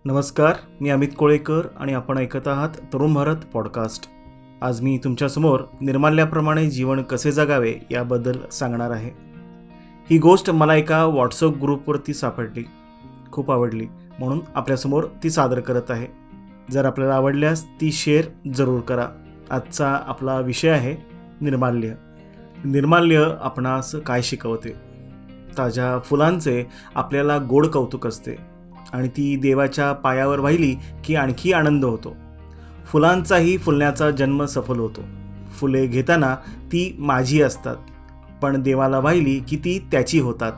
नमस्कार, मी अमित कोळेकर आणि आपण ऐकत आहात तरुण भारत पॉडकास्ट. आज मी तुमच्यासमोर निर्माल्याप्रमाणे जीवन कसे जगावे याबद्दल सांगणार आहे. ही गोष्ट मला एका व्हॉट्सअप ग्रुपवरती सापडली, खूप आवडली, म्हणून आपल्यासमोर ती सादर करत आहे. जर आपल्याला आवडल्यास ती शेअर जरूर करा. आजचा आपला विषय आहे निर्माल्य. निर्माल्य आपणास काय शिकवते? ताज्या फुलांचे आपल्याला गोड कौतुक असते आणि ती देवाच्या पायावर वाहिली की आणखी आनंद होतो. फुलांचाही फुलण्याचा जन्म सफल होतो. फुले घेताना ती माझी असतात, पण देवाला वाहिली की ती त्याची होतात.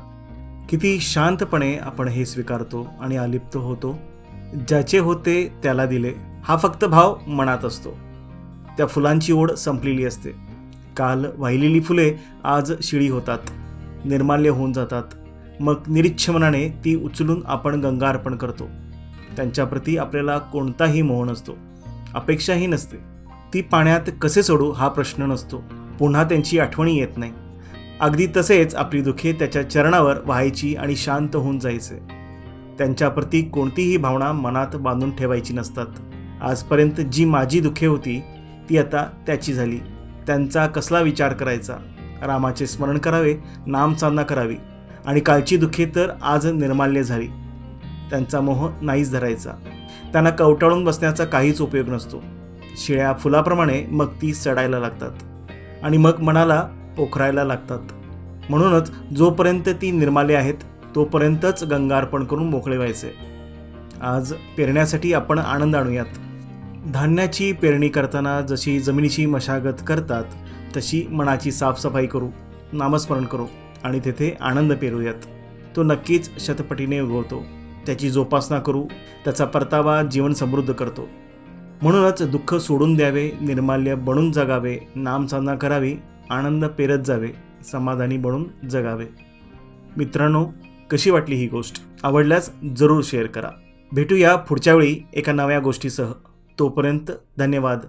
किती शांतपणे आपण हे स्वीकारतो आणि अलिप्त होतो. ज्याचे होते त्याला दिले हा फक्त भाव मनात असतो. त्या फुलांची ओढ संपलेली असते. काल वाहिलेली फुले आज शिळी होतात, निर्माल्य होऊन जातात. मग निरीच्छ मनाने ती उचलून आपण गंगा अर्पण करतो. त्यांच्याप्रती आपल्याला कोणताही मोह नसतो, अपेक्षाही नसते. ती पाण्यात कसे सोडू हा प्रश्न नसतो. पुन्हा त्यांची आठवणी येत नाही. अगदी तसेच आपली दुःखे त्याच्या चरणावर व्हायची आणि शांत होऊन जायचे. त्यांच्याप्रती कोणतीही भावना मनात बांधून ठेवायची नसतात. आजपर्यंत जी माझी दुःखे होती ती आता त्याची झाली. त्यांचा कसला विचार करायचा? रामाचे स्मरण करावे, नामसाधना करावी. आणि कालची दुःखे तर आज निर्माल्य झाली. त्यांचा मोह नाहीच धरायचा. त्यांना कवटाळून बसण्याचा काहीच उपयोग नसतो. शिळ्या फुलाप्रमाणे मग ती सडायला लागतात आणि मग मनाला पोखरायला लागतात. म्हणूनच जोपर्यंत ती निर्माल्य आहेत तोपर्यंतच गंगार्पण करून मोकळे व्हायचे. आज पेरण्यासाठी आपण आनंद आणूयात. धान्याची पेरणी करताना जशी जमिनीची मशागत करतात तशी मनाची साफसफाई करू, नामस्मरण करू आणि तेथे आनंद पेरूयात. तो नक्कीच शतपटीने उगवतो. त्याची जोपासना करू, त्याचा परतावा जीवन समृद्ध करतो. म्हणूनच दुःख सोडून द्यावे, निर्माल्य बनून जगावे, नामसाधना करावी, आनंद पेरत जावे, समाधानी बनून जगावे. मित्रांनो, कशी वाटली ही गोष्ट? आवडल्यास जरूर शेअर करा. भेटूया पुढच्या वेळी एका नव्या गोष्टीसह. तोपर्यंत धन्यवाद.